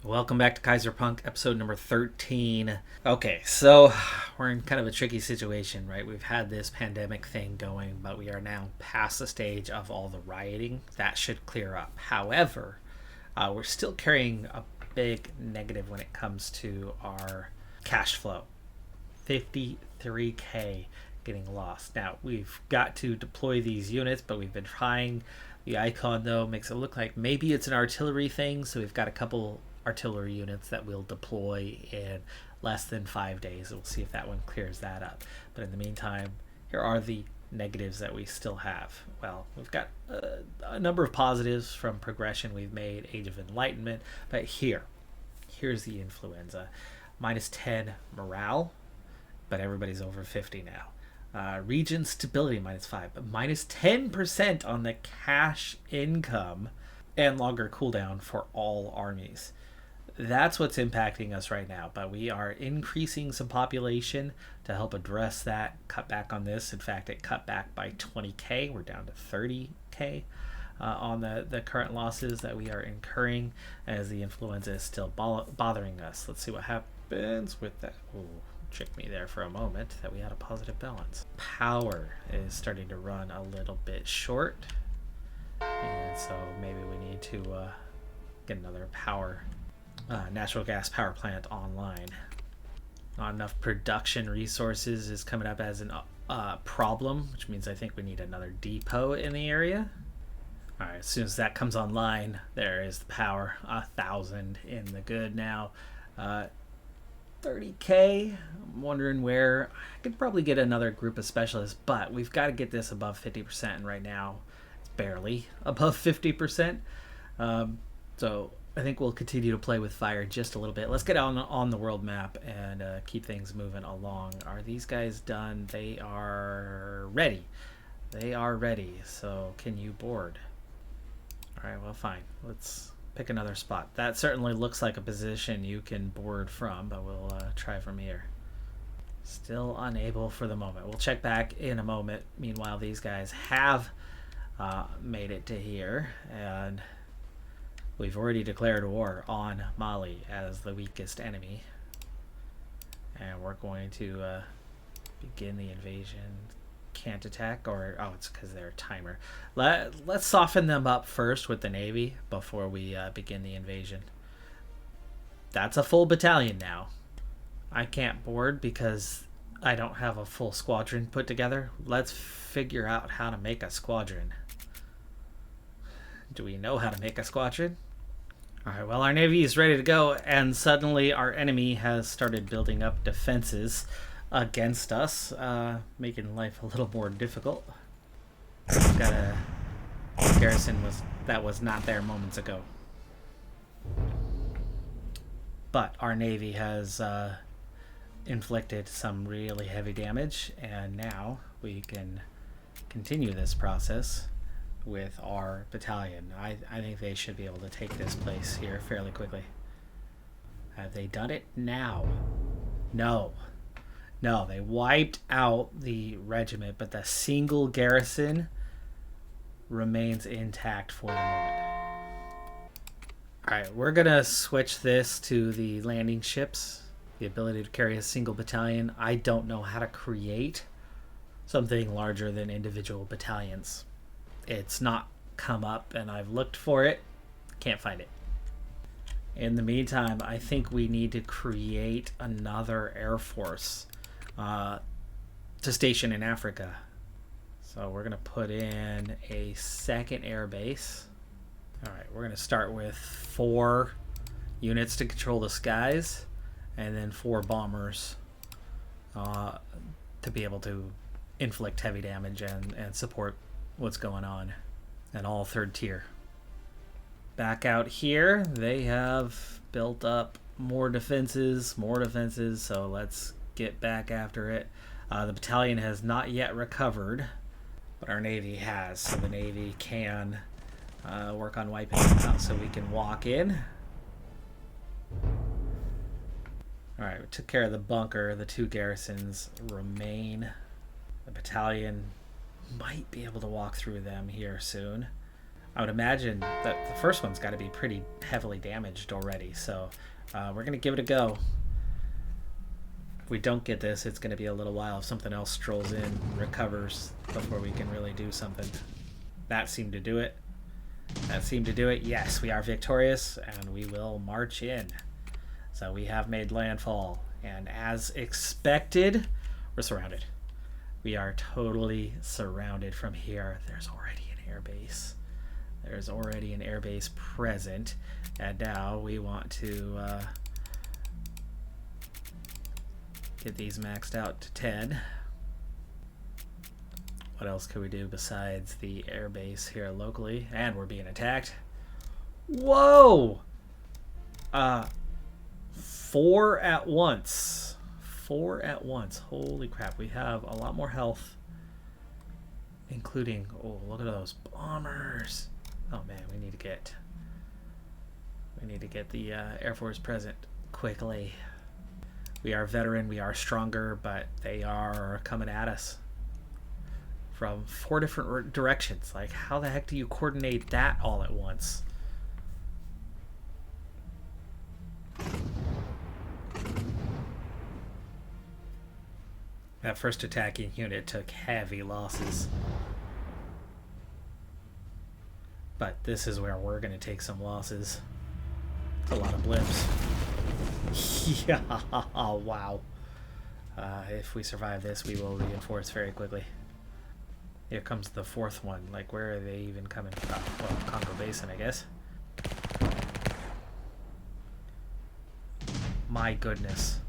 Welcome back to Kaiserpunk, episode number 13. Okay, so we're in kind of a tricky situation, right? We've had this pandemic thing going, but we are now past the stage of all the rioting. That should clear up. However, we're still carrying a big negative when it comes to our cash flow. 53k getting lost. Now, we've got to deploy these units, but we've been trying. The icon, though, makes it look like maybe it's an artillery thing, so we've got a couple artillery units that we'll deploy in less than 5 days. We'll see if that one clears that up. But in the meantime, here are the negatives that we still have. Well, we've got a number of positives from progression we've made, Age of Enlightenment, but here's the influenza. Minus 10 morale, but everybody's over 50 now. Region stability minus 5, but minus 10% on the cash income and longer cooldown for all armies. That's what's impacting us right now, but we are increasing some population to help address that, cut back on this. In fact, it cut back by 20k. We're down to 30k on the current losses that we are incurring as the influenza is still bothering us. Let's see what happens with that. Ooh, tricked me there for a moment that we had a positive balance. Power is starting to run a little bit short, and so maybe we need to get another natural gas power plant online. Not enough production resources is coming up as a problem, which means I think we need another depot in the area. All right, as soon as that comes online, there is the power. 1,000 in the good now. 30k. I'm wondering where I could probably get another group of specialists, but we've got to get this above 50%, and right now it's barely above 50%. So I think we'll continue to play with fire just a little bit. Let's get on the world map and keep things moving along. Are these guys done? They are ready. They are ready. So can you board? All right, well, fine. Let's pick another spot. That certainly looks like a position you can board from, but we'll try from here. Still unable for the moment. We'll check back in a moment. Meanwhile, these guys have made it to here, and we've already declared war on Mali as the weakest enemy. And we're going to begin the invasion. Can't attack, or it's because they're a timer. Let's soften them up first with the Navy before we begin the invasion. That's a full battalion now. I can't board because I don't have a full squadron put together. Let's figure out how to make a squadron. Do we know how to make a squadron? Alright, well, our Navy is ready to go, and suddenly our enemy has started building up defenses against us, making life a little more difficult. We've got a garrison that was not there moments ago. But our Navy has inflicted some really heavy damage, and now we can continue this process with our battalion. I think they should be able to take this place here fairly quickly. Have they done it now? No, they wiped out the regiment, but the single garrison remains intact for the moment. Alright, we're gonna switch this to the landing ships. The ability to carry a single battalion. I don't know how to create something larger than individual battalions. It's not come up, and I've looked for it. Can't find it. In the meantime, I think we need to create another air force to station in Africa. So we're going to put in a second air base. Alright, we're going to start with 4 units to control the skies, and then 4 bombers to be able to inflict heavy damage and support what's going on, and all 3rd tier. Back out here, they have built up more defenses, so let's get back after it. The battalion has not yet recovered, but our Navy has, so the Navy can work on wiping them out so we can walk in. Alright, we took care of the bunker. The 2 garrisons remain. The battalion might be able to walk through them here soon. I would imagine that the first one's got to be pretty heavily damaged already. So we're going to give it a go. If we don't get this, it's going to be a little while if something else strolls in, recovers, before we can really do something. That seemed to do it. That seemed to do it. Yes, we are victorious, and we will march in. So we have made landfall, and as expected, we're surrounded. We are totally surrounded from here. There's already an airbase. There's already an airbase present, and now we want to get these maxed out to 10. What else could we do besides the airbase here locally? And we're being attacked. Whoa! 4 at once. 4 at once. Holy crap. We have a lot more health. Including, oh, look at those bombers. Oh man, we need to get the Air Force present quickly. We are veteran, we are stronger, but they are coming at us from 4 different directions. Like, how the heck do you coordinate that all at once? That first attacking unit took heavy losses. But this is where we're going to take some losses. It's a lot of blips. Yeah, wow. If we survive this, we will reinforce very quickly. Here comes the 4th one. Like, where are they even coming from? Well, Congo Basin, I guess. My goodness.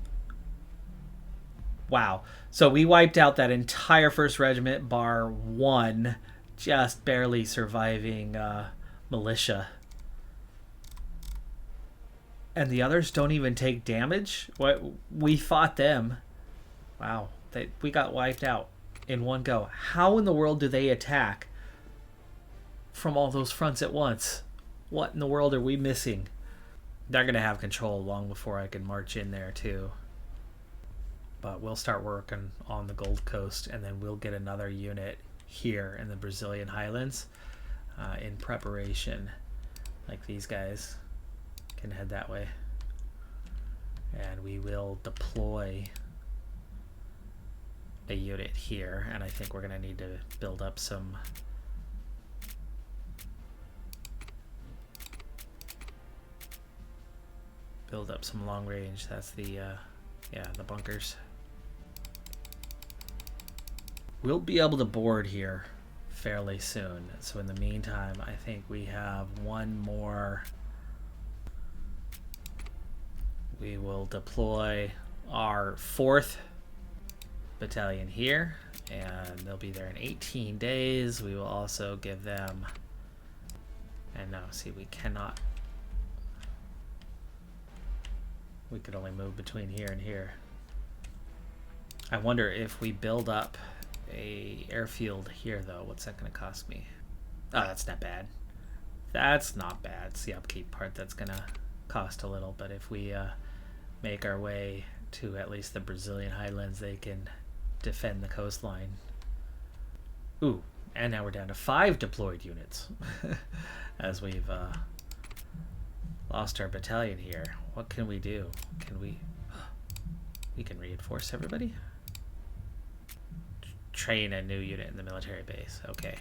Wow. So we wiped out that entire 1st Regiment, bar 1, just barely surviving militia. And the others don't even take damage? What? We fought them. Wow. We got wiped out in one go. How in the world do they attack from all those fronts at once? What in the world are we missing? They're going to have control long before I can march in there too. But we'll start working on the Gold Coast, and then we'll get another unit here in the Brazilian Highlands in preparation. Like, these guys can head that way. And we will deploy a unit here, and I think we're going to need to build up some long range. That's the the bunkers. We'll be able to board here fairly soon. So in the meantime, I think we have one more. We will deploy our 4th battalion here, and they'll be there in 18 days. We will also give them, and now see, we cannot, we could only move between here and here. I wonder if we build up a airfield here though, what's that going to cost me? Oh, that's not bad. That's not bad. It's the upkeep part that's going to cost a little, but if we make our way to at least the Brazilian Highlands, they can defend the coastline. Ooh, and now we're down to 5 deployed units as we've lost our battalion here. What can we do? Can we can reinforce everybody? Train a new unit in the military base. Okay.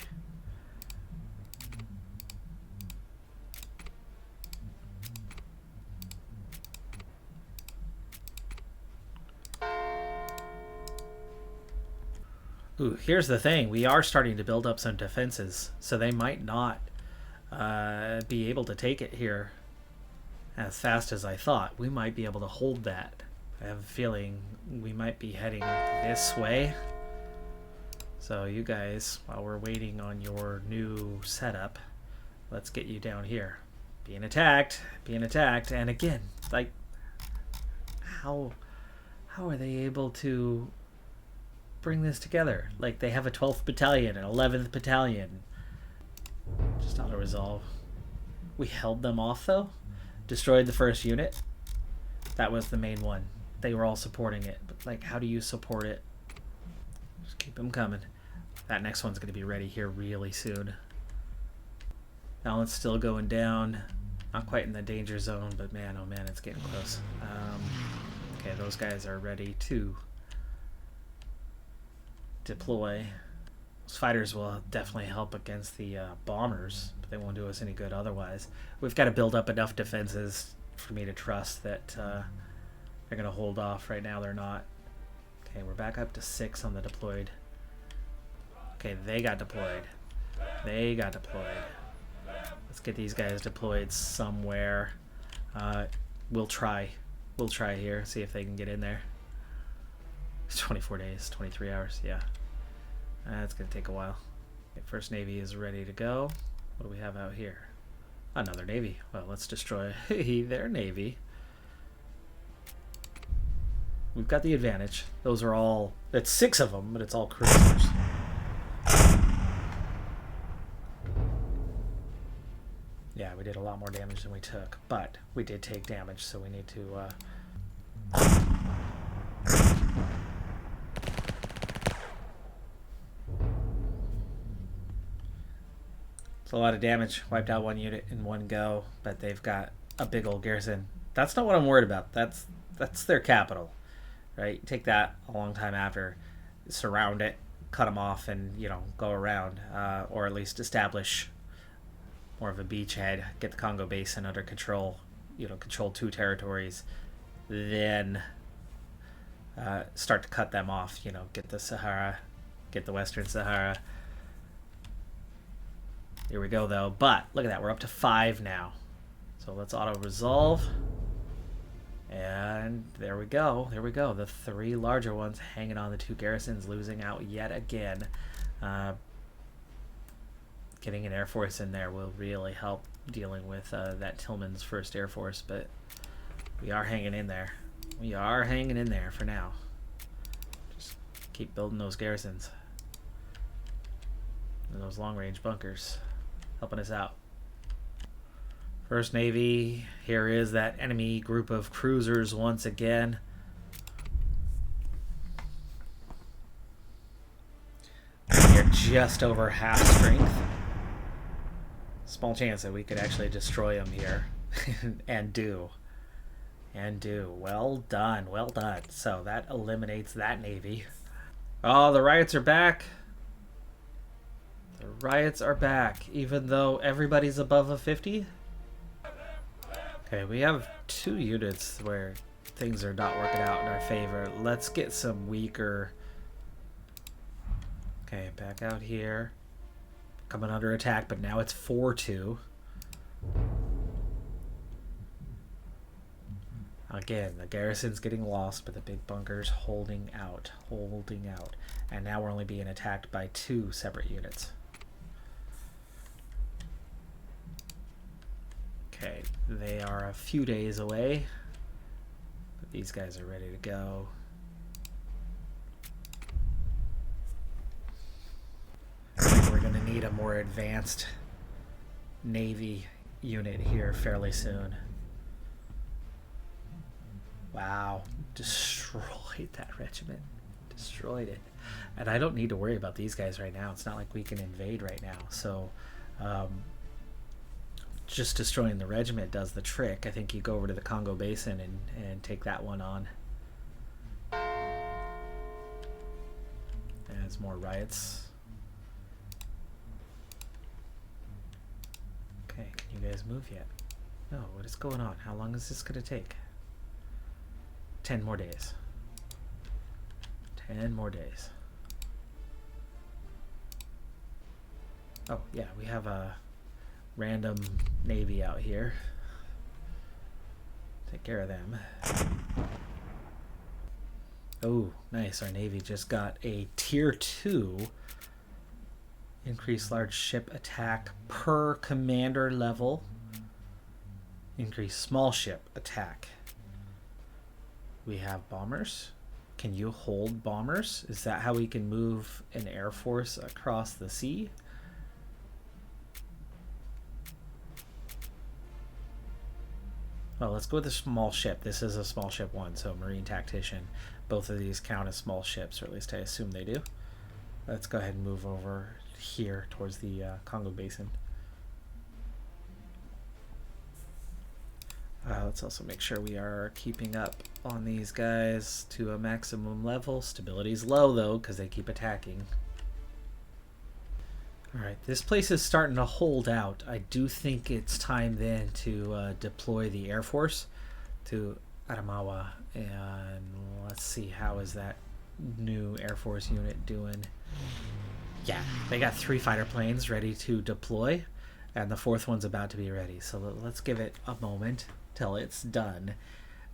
Ooh, here's the thing. We are starting to build up some defenses, so they might not be able to take it here as fast as I thought. We might be able to hold that. I have a feeling we might be heading this way. So you guys, while we're waiting on your new setup, let's get you down here. Being attacked, and again, like, how are they able to bring this together? Like, they have a 12th battalion, an 11th battalion. Just auto resolve. We held them off though. Destroyed the first unit. That was the main one. They were all supporting it, but like, how do you support it? Just keep them coming. That next one's going to be ready here really soon. Now it's still going down. Not quite in the danger zone, but man, oh man, it's getting close. Okay, those guys are ready to deploy. Those fighters will definitely help against the bombers, but they won't do us any good otherwise. We've got to build up enough defenses for me to trust that they're going to hold off. Right now they're not. Okay, we're back up to 6 on the deployed. Okay, they got deployed. They got deployed. Let's get these guys deployed somewhere. We'll try. We'll try here, see if they can get in there. It's 24 days, 23 hours, yeah. That's going to take a while. Okay, First Navy is ready to go. What do we have out here? Another Navy. Well, let's destroy their Navy. We've got the advantage. Those are all... It's 6 of them, but it's all cruisers. Yeah, we did a lot more damage than we took, but we did take damage, so we need to... It's a lot of damage. Wiped out 1 unit in one go, but they've got a big old garrison. That's not what I'm worried about. That's their capital, right? Take that a long time after, surround it, cut them off, and go around, or at least establish more of a beachhead. Get the Congo Basin under control. Control 2 territories, then start to cut them off. Get the Sahara, get the Western Sahara. Here we go, though. But look at that. We're up to 5 now. So let's auto-resolve. And there we go. There we go. The 3 larger ones hanging on the 2 garrisons, losing out yet again. Getting an Air Force in there will really help dealing with that Tillman's 1st Air Force. But we are hanging in there. We are hanging in there for now. Just keep building those garrisons. And those long-range bunkers. Helping us out. First Navy, here is that enemy group of cruisers once again. We're just over half strength. Small chance that we could actually destroy them here. and do. Well done, well done. So that eliminates that Navy. Oh, the riots are back. The riots are back, even though everybody's above a 50. Okay, we have 2 units where things are not working out in our favor. Let's get some weaker... Okay, back out here. Coming under attack, but now it's 4-2. Again, the garrison's getting lost, but the big bunker's holding out. And now we're only being attacked by 2 separate units. Okay, they are a few days away, but these guys are ready to go. I think we're going to need a more advanced Navy unit here fairly soon. Wow, destroyed that regiment. Destroyed it. And I don't need to worry about these guys right now. It's not like we can invade right now. So, just destroying the regiment does the trick. I think you go over to the Congo Basin and take that one on. As more riots. Okay, can you guys move yet? No, what is going on? How long is this going to take? 10 more days. 10 more days. Oh, yeah, we have a random Navy out here. Take care of them. Oh, nice. Our Navy just got a Tier 2 increased large ship attack per commander level. Increased small ship attack. We have bombers. Can you hold bombers? Is that how we can move an air force across the sea? Well, let's go with a small ship. This is a small ship 1, so Marine Tactician. Both of these count as small ships, or at least I assume they do. Let's go ahead and move over here towards the Congo Basin. Let's also make sure we are keeping up on these guys to a maximum level. Stability's low though, because they keep attacking. Alright, this place is starting to hold out. I do think it's time then to deploy the Air Force to Adamawa. And let's see, how is that new Air Force unit doing? Yeah, they got 3 fighter planes ready to deploy, and the 4th one's about to be ready. So let's give it a moment till it's done,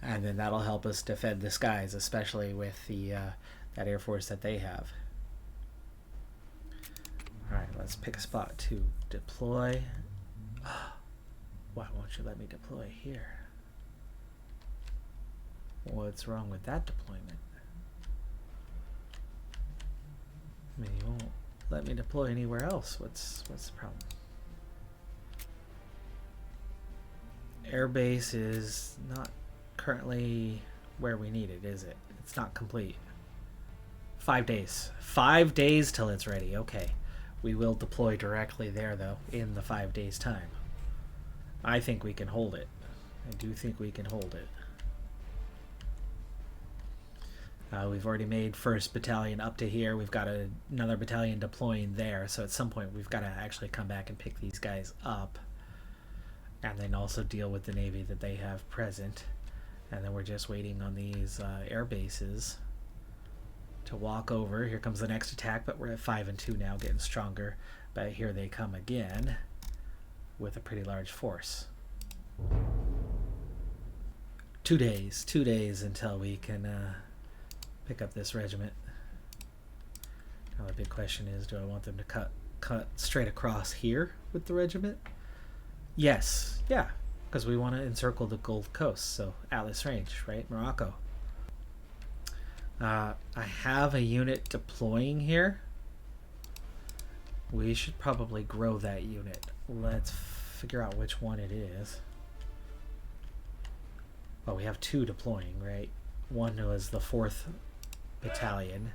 and then that'll help us defend the skies, especially with the that Air Force that they have. Alright, let's pick a spot to deploy. Why won't you let me deploy here? What's wrong with that deployment? I mean, you won't let me deploy anywhere else. What's the problem? Airbase is not currently where we need it, is it? It's not complete. 5 days. 5 days till it's ready. Okay. We will deploy directly there, though, in the 5 days' time. I think we can hold it. I do think we can hold it. We've already made 1st Battalion up to here. We've got another battalion deploying there, so at some point we've got to actually come back and pick these guys up. And then also deal with the Navy that they have present. And then we're just waiting on these air bases to walk over. Here comes the next attack, but we're at 5 and 2 now, getting stronger. But here they come again with a pretty large force. 2 days. 2 days until we can pick up this regiment. Now the big question is, do I want them to cut straight across here with the regiment? Yes, yeah, because we want to encircle the Gold Coast, so Atlas Range, right? Morocco. I have a unit deploying here. We should probably grow that unit. Let's figure out which one it is. Oh, we have 2 deploying, right? One was the 4th Battalion.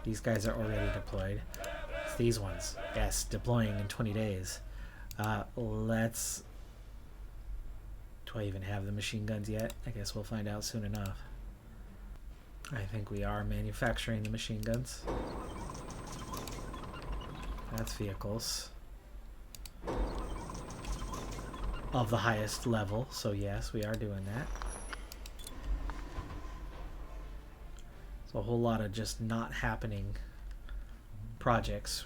These guys are already deployed. It's these ones. Yes, deploying in 20 days. Let's... Do I even have the machine guns yet? I guess we'll find out soon enough. I think we are manufacturing the machine guns. That's vehicles of the highest level, so yes, we are doing that. So a whole lot of just not happening projects,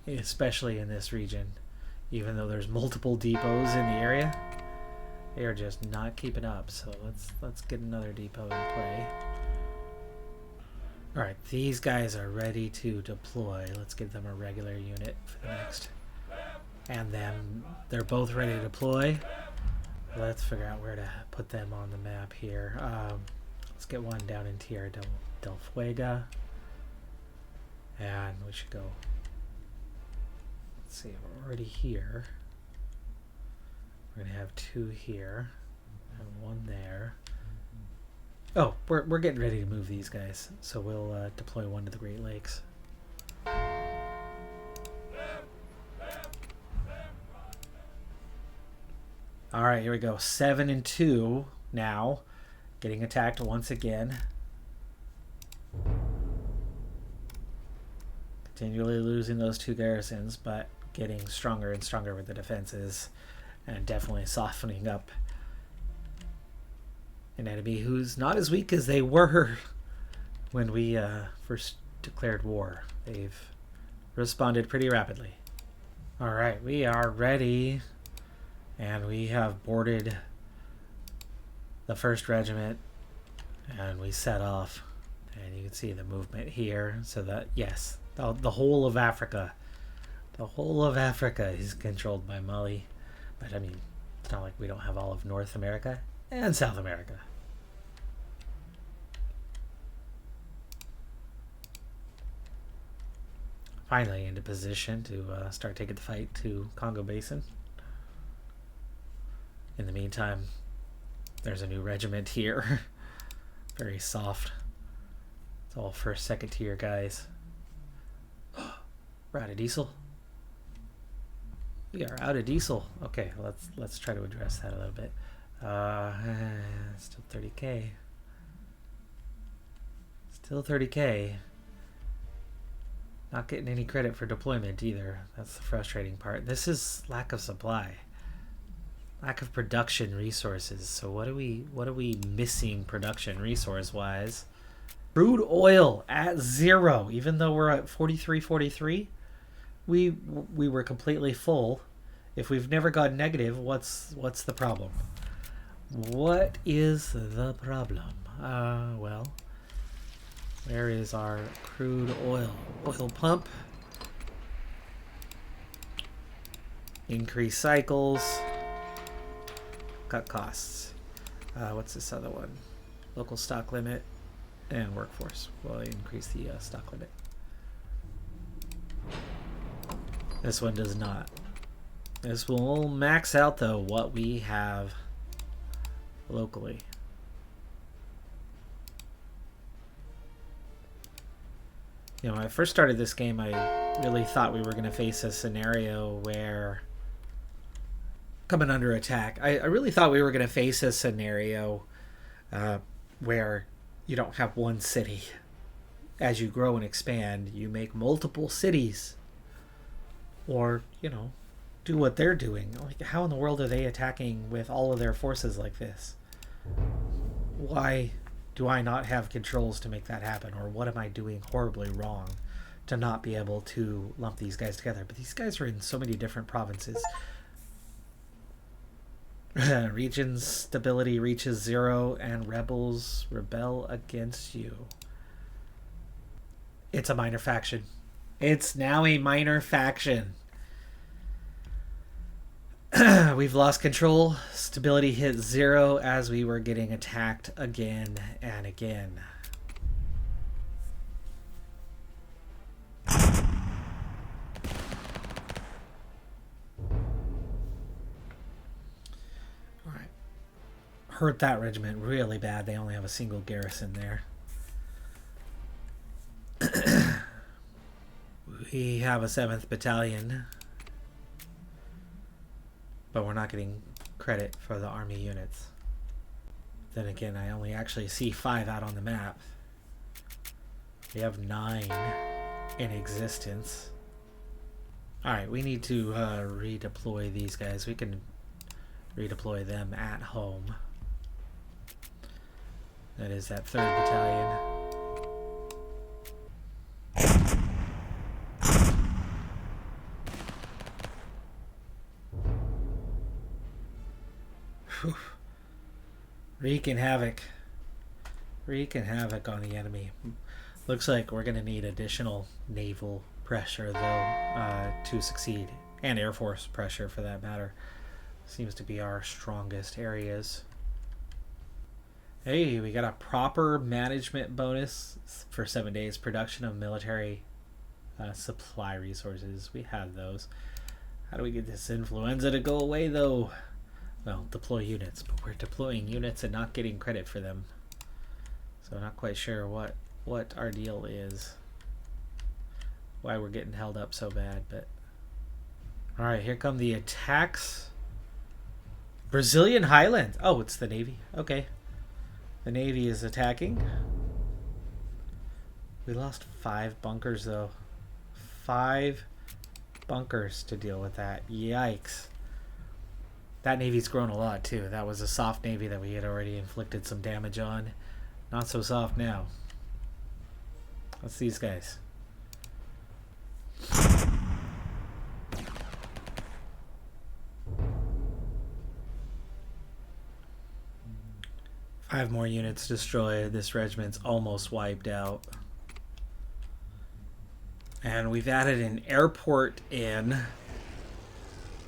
especially in this region. Even though there's multiple depots in the area, they are just not keeping up. So let's get another depot in play. All right, these guys are ready to deploy. Let's give them a regular unit for the next. And then they're both ready to deploy. Let's figure out where to put them on the map here. Let's get one down in Tierra del Fuego. And we should go. Let's see, we're already here. We're going to have 2 here and 1 there. Oh, we're getting ready to move these guys, so we'll deploy 1 to the Great Lakes. All right, here we go. 7 and 2 now, getting attacked once again. Continually losing those 2 garrisons, but getting stronger and stronger with the defenses, and definitely softening up an enemy who's not as weak as they were when we first declared war. They've responded pretty rapidly. All right, we are ready, and we have boarded the 1st Regiment, and we set off, and you can see the movement here. So that, yes, the whole of Africa, is controlled by Mali. But I mean, it's not like we don't have all of North America and South America. Finally into position to start taking the fight to Congo Basin. In the meantime, there's a new regiment here. Very soft. It's all 1st, 2nd tier guys. We're out of diesel. We are out of diesel. Okay, let's try to address that a little bit. Still 30k. Still 30k. Not getting any credit for deployment either. That's the frustrating part. This is lack of supply. Lack of production resources. So what are we missing production resource wise? Crude oil at 0, even though we're at 43. We were completely full. If we've never gone negative, what's the problem? What is the problem? Well, where is our crude oil pump? Increase cycles. Cut costs. What's this other one? Local stock limit and workforce. Will increase the stock limit. This one does not. This will max out though what we have locally. You know, when I first started this game, I really thought we were going to face a scenario where coming under attack. I really thought we were going to face a scenario where you don't have one city. As you grow and expand, you make multiple cities. Or, you know, do what they're doing. Like, how in the world are they attacking with all of their forces like this? Why do I not have controls to make that happen? Or what am I doing horribly wrong to not be able to lump these guys together? But these guys are in so many different provinces. Region stability reaches 0 and rebels rebel against you. It's a minor faction. It's now a minor faction. We've lost control. Stability hit 0 as we were getting attacked again and again. Alright. Hurt that regiment really bad. They only have a single garrison there. We have a 7th battalion, but we're not getting credit for the army units. Then again, I only actually see 5 out on the map. We have 9 in existence. Alright, we need to redeploy these guys. We can redeploy them at home. That is that 3rd battalion. Wreaking havoc. Wreaking havoc on the enemy. Looks like we're going to need additional naval pressure, though, to succeed. And Air Force pressure, for that matter. Seems to be our strongest areas. Hey, we got a proper management bonus for 7 days. Production of military supply resources. We have those. How do we get this influenza to go away, though? Well, deploy units, but we're deploying units and not getting credit for them. So I'm not quite sure what our deal is. Why we're getting held up so bad, but... Alright, here come the attacks. Brazilian Highlands. Oh, it's the Navy. Okay. The Navy is attacking. We lost 5 bunkers, though. 5 bunkers to deal with that. Yikes. That Navy's grown a lot, too. That was a soft Navy that we had already inflicted some damage on. Not so soft now. What's these guys? Five more units destroyed. This regiment's almost wiped out. And we've added an airport in.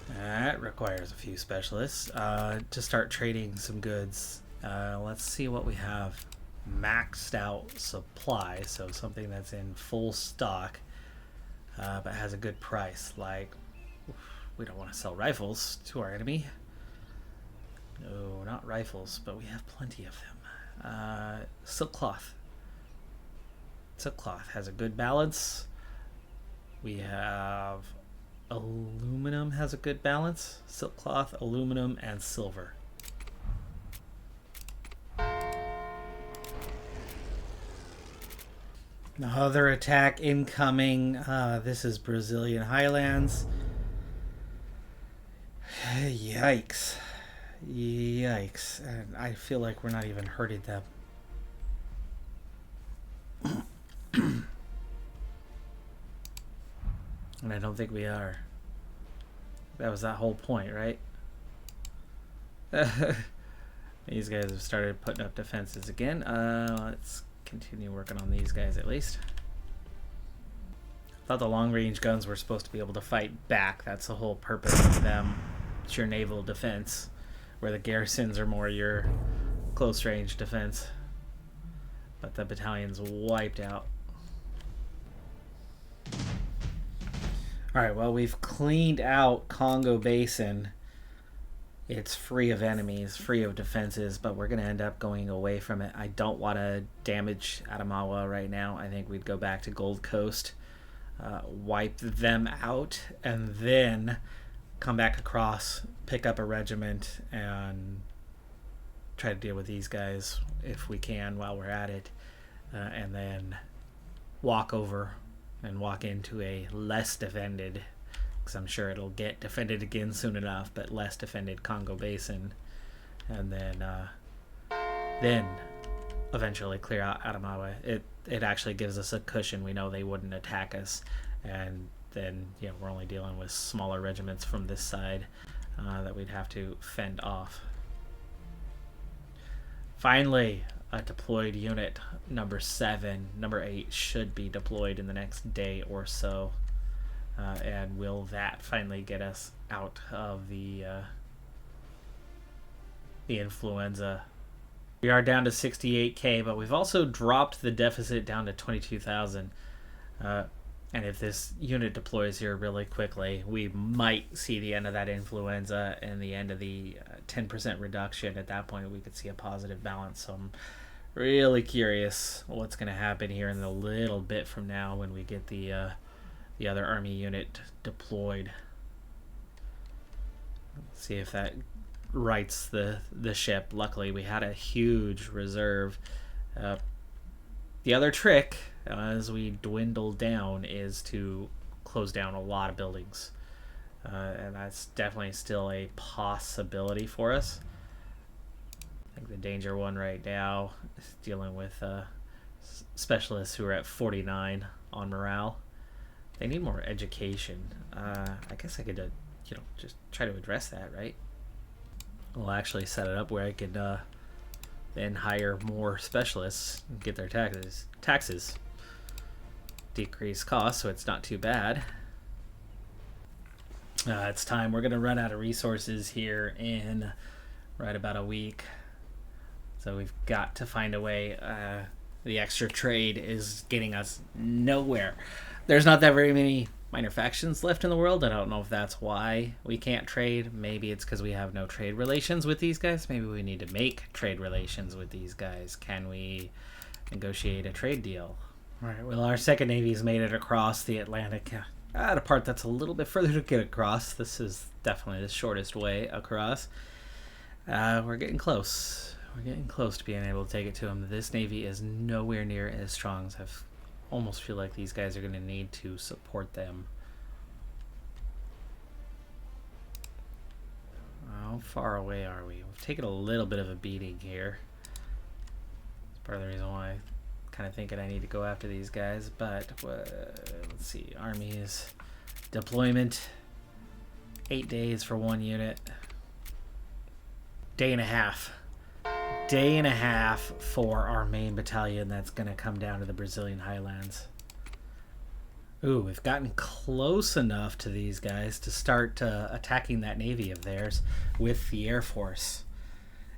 That requires a few specialists to start trading some goods. Let's see what we have. Maxed out supply, so something that's in full stock but has a good price. Like, we don't want to sell rifles to our enemy. No, not rifles, but we have plenty of them. Silk cloth. Silk cloth has a good balance. We have aluminum has a good balance. Silk cloth, aluminum, and silver. Another attack incoming. This is Brazilian Highlands. Yikes. Yikes. And I feel like we're not even hurting them. And I don't think we are. That was that whole point, right? These guys have started putting up defenses again. Let's continue working on these guys at least. I thought the long-range guns were supposed to be able to fight back. That's the whole purpose of them. It's your naval defense, where the garrisons are more your close-range defense. But the battalion's wiped out. Alright, well, we've cleaned out Congo Basin. It's free of enemies, free of defenses, but we're going to end up going away from it. I don't want to damage Adamawa right now. I think we'd go back to Gold Coast, wipe them out, and then come back across, pick up a regiment, and try to deal with these guys if we can while we're at it, and then walk over and walk into a less defended, because I'm sure it'll get defended again soon enough, but less defended Congo Basin, and then eventually clear out Adamawa. It actually gives us a cushion. We know they wouldn't attack us, and then we're only dealing with smaller regiments from this side that we'd have to fend off. Finally, a deployed unit, number 7. Number 8 should be deployed in the next day or so. And will that finally get us out of the influenza? We are down to 68K, but we've also dropped the deficit down to 22,000. And if this unit deploys here really quickly, we might see the end of that influenza and the end of the 10% reduction. At that point, we could see a positive balance. So I'm really curious what's going to happen here in a little bit from now when we get the other army unit deployed. Let's see if that rights the ship. Luckily, we had a huge reserve. The other trick, as we dwindle down, is to close down a lot of buildings. And that's definitely still a possibility for us. I think the danger one right now is dealing with specialists who are at 49 on morale. They need more education. I guess I could, just try to address that, right? We'll actually set it up where I could then hire more specialists and get their taxes. Decrease costs, so it's not too bad. It's time. We're going to run out of resources here in right about a week. So we've got to find a way. The extra trade is getting us nowhere. There's not that very many minor factions left in the world. I don't know if that's why we can't trade. Maybe it's because we have no trade relations with these guys. Maybe we need to make trade relations with these guys. Can we negotiate a trade deal? All right, well, our second navy's made it across the Atlantic at a part that's a little bit further to get across. This is definitely the shortest way across. We're getting close. We're getting close to being able to take it to them. This navy is nowhere near as strong as I've almost feel like these guys are going to need to support them. How far away are we? We've taken a little bit of a beating here. It's part of the reason why I'm kind of thinking I need to go after these guys. But let's see. Armies. Deployment. 8 days for one unit. Day and a half. Day and a half for our main battalion that's going to come down to the Brazilian Highlands. Ooh, we've gotten close enough to these guys to start attacking that navy of theirs with the Air Force.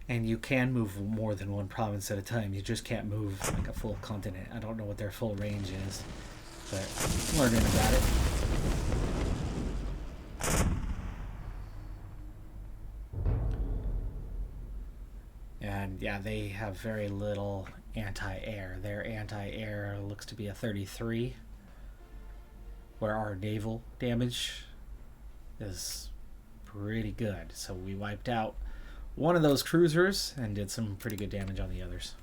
And you can move more than one province at a time. You just can't move like a full continent. I don't know what their full range is, but I'm learning about it. And yeah, they have very little anti-air. Their anti-air looks to be a 33, where our naval damage is pretty good. So we wiped out one of those cruisers and did some pretty good damage on the others.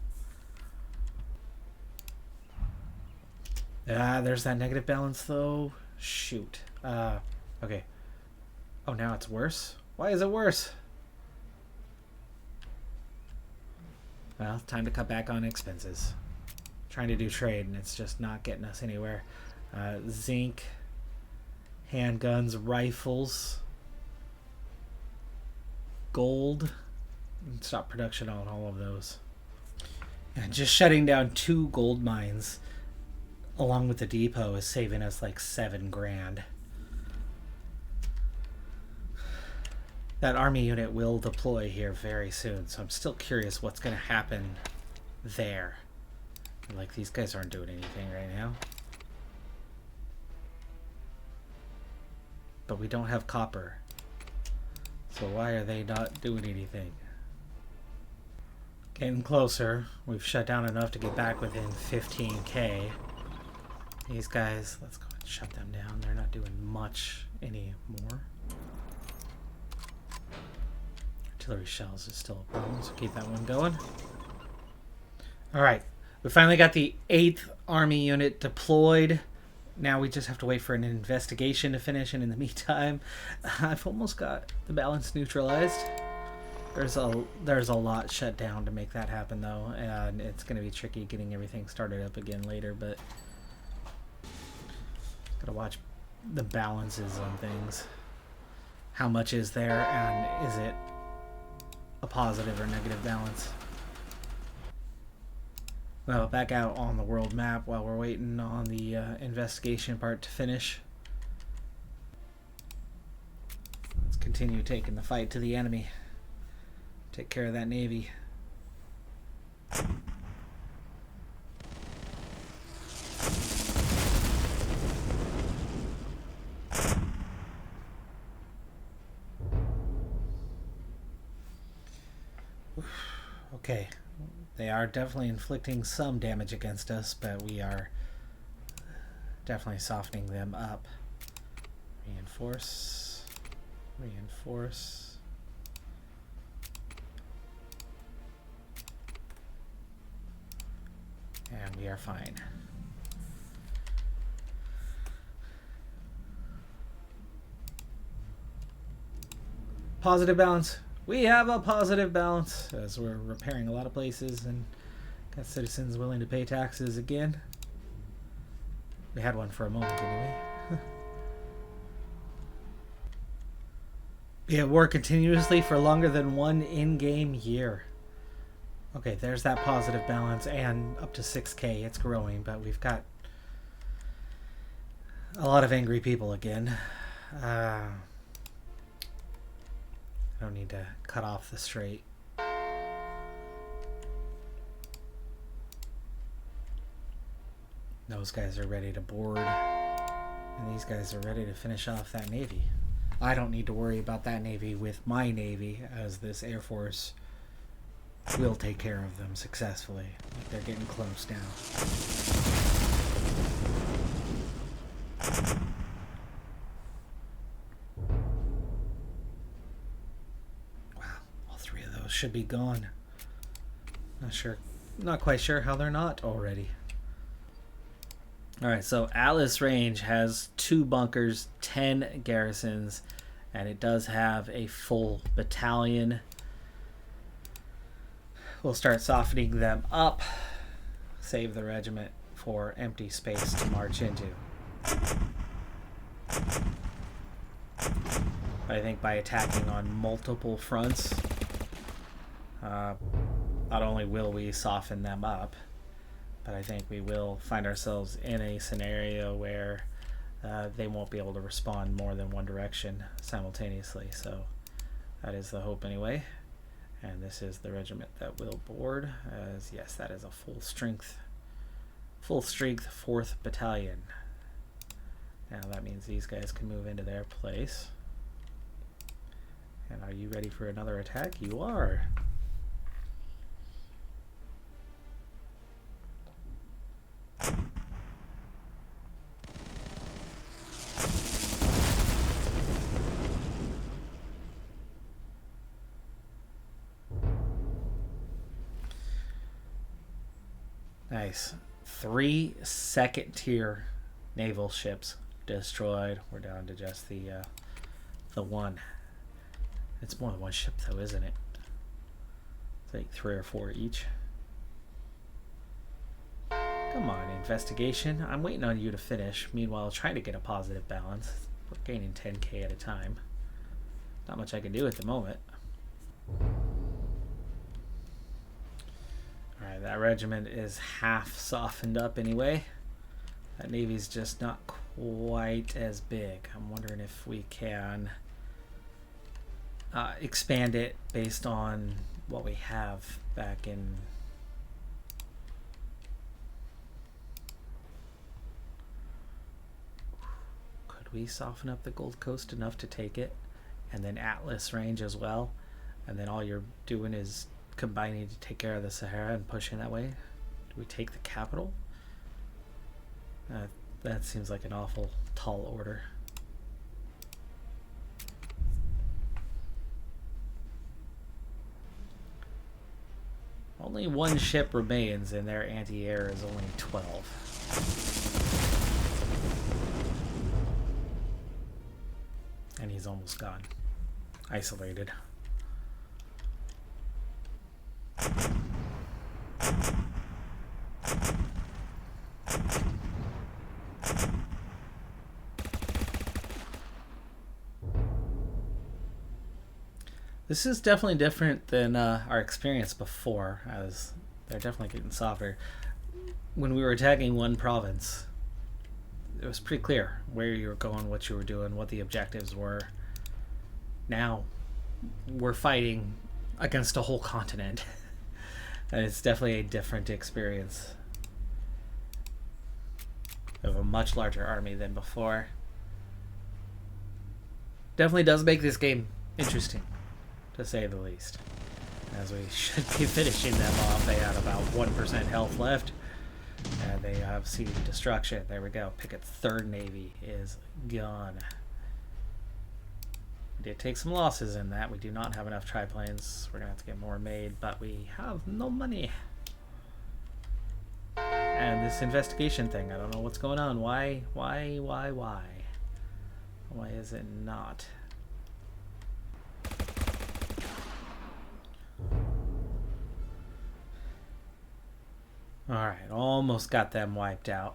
There's that negative balance though. Shoot. Okay. Oh, now it's worse? Why is it worse? Well, time to cut back on expenses. Trying to do trade and it's just not getting us anywhere. Zinc, handguns, rifles, gold. Stop production on all of those. And just shutting down 2 gold mines along with the depot is saving us like 7 grand. That army unit will deploy here very soon, so I'm still curious what's going to happen there. Like, these guys aren't doing anything right now. But we don't have copper. So why are they not doing anything? Getting closer. We've shut down enough to get back within 15k. These guys, let's go and shut them down. They're not doing much anymore. Artillery shells is still a problem, so keep that one going. Alright, we finally got the 8th army unit deployed. Now we just have to wait for an investigation to finish, and in the meantime, I've almost got the balance neutralized. There's a lot shut down to make that happen though, and it's going to be tricky getting everything started up again later, but gotta watch the balances on things. How much is there, and is it a positive or negative balance? Well, back out on the world map while we're waiting on the investigation part to finish. Let's continue taking the fight to the enemy. Take care of that navy. Okay, they are definitely inflicting some damage against us, but we are definitely softening them up. Reinforce, reinforce. And we are fine. Positive balance. We have a positive balance as we're repairing a lot of places and got citizens willing to pay taxes again. We had one for a moment anyway. We have war continuously for longer than 1 in-game year. Okay, there's that positive balance, and up to 6k. It's growing, but we've got a lot of angry people again. I don't need to cut off the strait. Those guys are ready to board, and these guys are ready to finish off that navy. I don't need to worry about that navy with my navy, as this Air Force will take care of them successfully. Like, they're getting close now. Wow, all 3 of those should be gone. Not quite sure how they're not already. Alright, so Alice Range has 2 bunkers, 10 garrisons, and it does have a full battalion. We'll start softening them up, save the regiment for empty space to march into. I think by attacking on multiple fronts, not only will we soften them up, but I think we will find ourselves in a scenario where they won't be able to respond more than one direction simultaneously. So that is the hope anyway. And this is the regiment that will board, as yes, that is a full strength 4th battalion. Now that means these guys can move into their place. And are you ready for another attack? You are. Nice. 3 second-tier naval ships destroyed. We're down to just the one. It's more than one ship, though, isn't it? It's like 3 or 4 each. Come on, investigation. I'm waiting on you to finish. Meanwhile, trying to get a positive balance. We're gaining 10k at a time. Not much I can do at the moment. Alright, that regiment is half softened up anyway. That navy's just not quite as big. I'm wondering if we can expand it based on what we have back in... Could we soften up the Gold Coast enough to take it? And then Atlas range as well? And then all you're doing is combining to take care of the Sahara and pushing that way? Do we take the capital? That seems like an awful tall order. Only 1 ship remains, and their anti-air is only 12. And he's almost gone. Isolated. This is definitely different than our experience before, as they're definitely getting softer. When we were attacking one province, it was pretty clear where you were going, what you were doing, what the objectives were. Now, we're fighting against a whole continent. And it's definitely a different experience. We have a much larger army than before. Definitely does make this game interesting, to say the least. As we should be finishing them off. They had about 1% health left. And they have seen destruction. There we go. Pickett's 3rd Navy is gone. We did take some losses in that. We do not have enough triplanes. We're going to have to get more made, but we have no money. And this investigation thing, I don't know what's going on. Why? Why is it not? Alright, almost got them wiped out.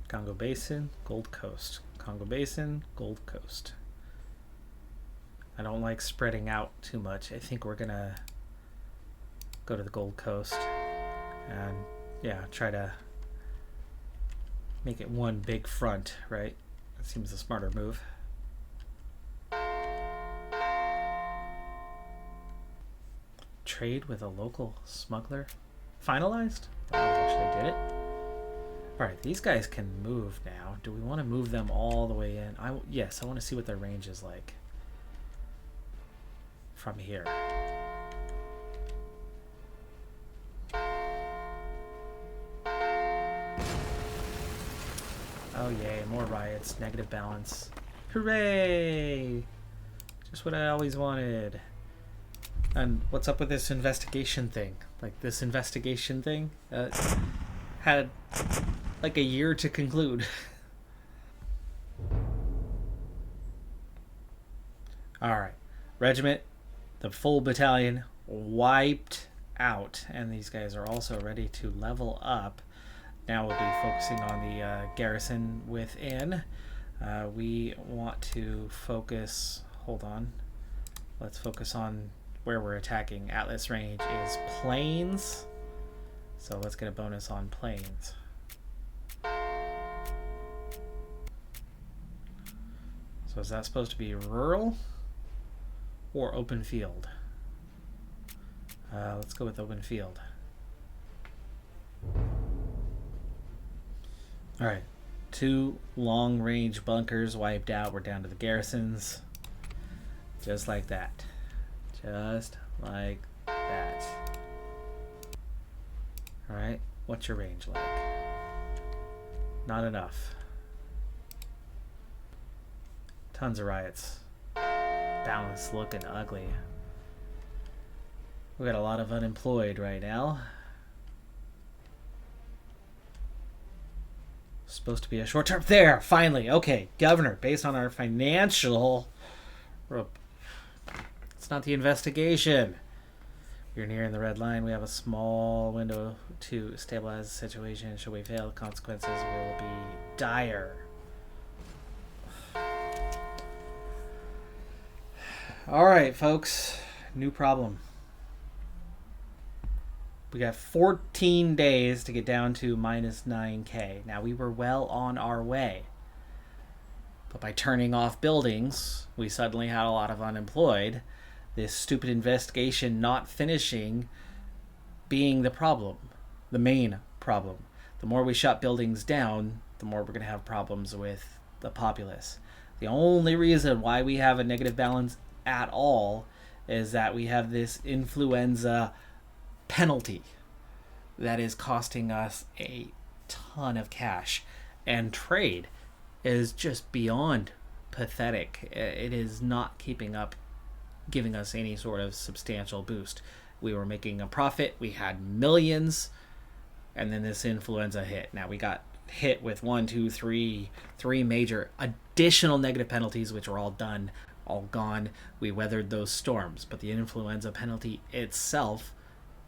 Congo Basin, Gold Coast. Congo Basin, Gold Coast. I don't like spreading out too much. I think we're gonna go to the Gold Coast and, yeah, try to make it one big front, right? That seems a smarter move. Trade with a local smuggler finalized? Oh, actually did it. Alright, these guys can move now. Do we want to move them all the way in? Yes, I want to see what their range is like from here. Oh yay, more riots, negative balance. Hooray! Just what I always wanted. And what's up with this investigation thing? Like, this investigation thing had like a year to conclude. Alright. Regiment, the full battalion, wiped out. And these guys are also ready to level up. Now we'll be focusing on the garrison within. We want to focus... Hold on. Let's focus on where we're attacking. Atlas range is plains. So let's get a bonus on plains. So is that supposed to be rural or open field? Let's go with open field. Alright, 2 long-range bunkers wiped out. We're down to the garrisons. Just like that. Just like that. Alright, what's your range like? Not enough. Tons of riots. Balance looking ugly. We got a lot of unemployed right now. Supposed to be a short term. There, finally. Okay, Governor, based on our financial. It's not the investigation. You're nearing the red line. We have a small window to stabilize the situation. Should we fail, the consequences will be dire. Alright, folks. New problem. We got 14 days to get down to minus 9K. Now, we were well on our way. But by turning off buildings, we suddenly had a lot of unemployed. This stupid investigation not finishing being the problem. The main problem. The more we shut buildings down, the more we're going to have problems with the populace. The only reason why we have a negative balance at all is that we have this influenza penalty that is costing us a ton of cash, and trade is just beyond pathetic. It is not keeping up, giving us any sort of substantial boost. We were making a profit, we had millions, and then this influenza hit. Now we got hit with three major additional negative penalties, which were all done, all gone. We weathered those storms, but the influenza penalty itself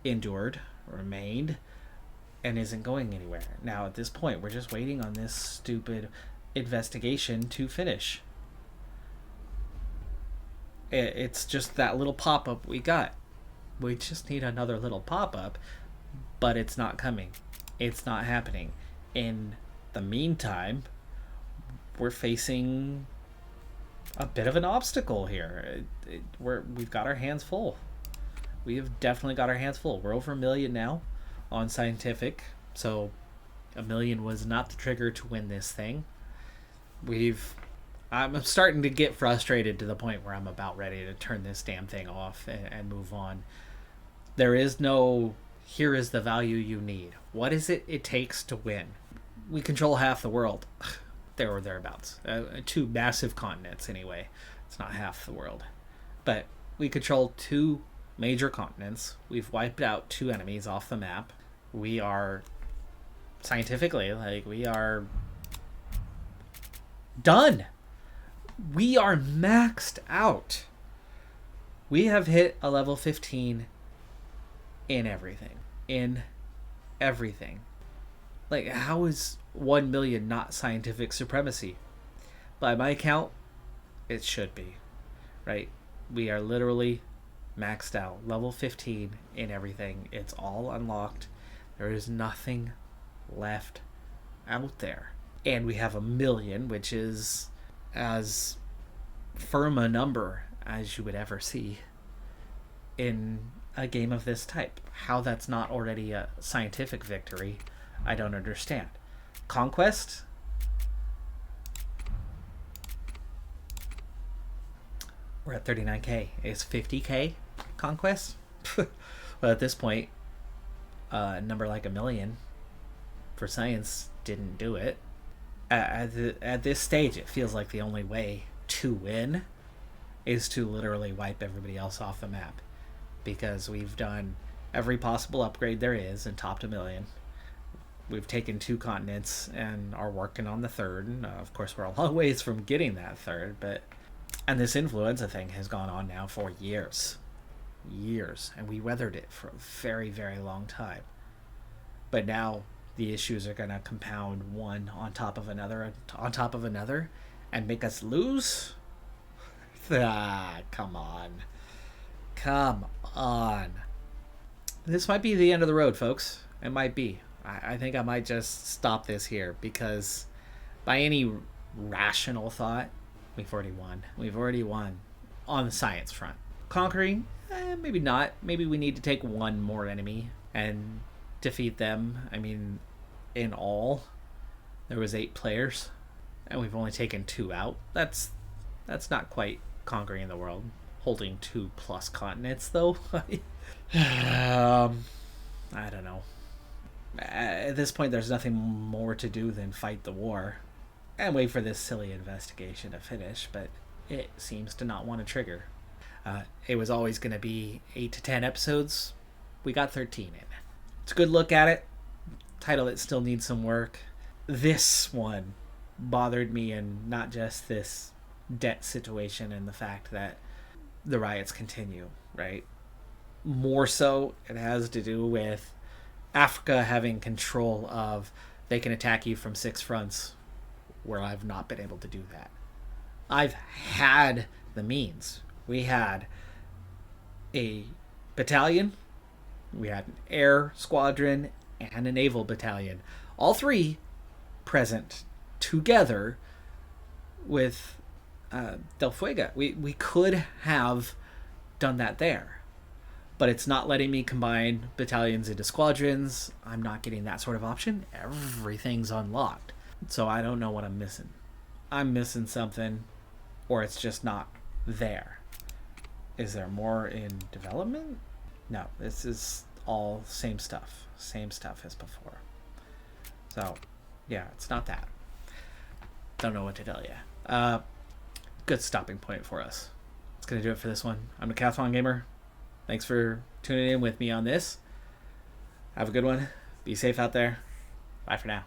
endured, remained, and isn't going anywhere. Now at this point, we're just waiting on this stupid investigation to finish. It's just that little pop-up we got. We just need another little pop-up, but it's not coming. It's not happening. In the meantime, we're facing a bit of an obstacle here. We've got our hands full. We have definitely got our hands full. We're over 1 million now on scientific, so 1 million was not the trigger to win this thing. I'm starting to get frustrated to the point where I'm about ready to turn this damn thing off and move on. There is no, here is the value you need. What is it takes to win? We control half the world. There or thereabouts. 2 massive continents, anyway. It's not half the world. But we control 2 major continents. We've wiped out 2 enemies off the map. We are, scientifically, we are done. We are maxed out. We have hit a level 15 in everything. In everything. How is 1 million not scientific supremacy? By my count, it should be. Right? We are literally maxed out. Level 15 in everything. It's all unlocked. There is nothing left out there. And we have 1 million, which is as firm a number as you would ever see in a game of this type. How that's not already a scientific victory, I don't understand. Conquest? We're at 39K. Is 50K conquest? Well, at this point, a number like 1 million for science didn't do it. At this stage, it feels like the only way to win is to literally wipe everybody else off the map, because we've done every possible upgrade there is and topped 1 million. We've taken 2 continents and are working on the 3rd. Of course, we're a long ways from getting that 3rd, and this influenza thing has gone on now for years, and we weathered it for a very, very long time. But now the issues are going to compound one on top of another, and make us lose? Come on. This might be the end of the road, folks. It might be. I think I might just stop this here, because by any rational thought, we've already won. We've already won on the science front. Conquering? Maybe not. Maybe we need to take 1 more enemy and defeat them. I mean, in all, there was 8 players, and we've only taken 2 out. That's not quite conquering the world. Holding 2+ continents, though. I don't know. At this point, there's nothing more to do than fight the war and wait for this silly investigation to finish. But it seems to not want to trigger. It was always going to be 8 to 10 episodes. We got 13 in. It's a good look at it. Title that still needs some work. This one bothered me, and not just this debt situation and the fact that the riots continue, right? More so, it has to do with Africa having control of, they can attack you from 6 fronts, where I've not been able to do that. I've had the means. We had a battalion, we had an air squadron, and a naval battalion. All 3 present together with Del Fuego. We could have done that there. But it's not letting me combine battalions into squadrons. I'm not getting that sort of option. Everything's unlocked. So I don't know what I'm missing. I'm missing something, or it's just not there. Is there more in development? No, this is all same stuff. Same stuff as before. So, yeah, it's not that. Don't know what to tell you. Good stopping point for us. That's going to do it for this one. I'm a Decathlon Gamer. Thanks for tuning in with me on this. Have a good one. Be safe out there. Bye for now.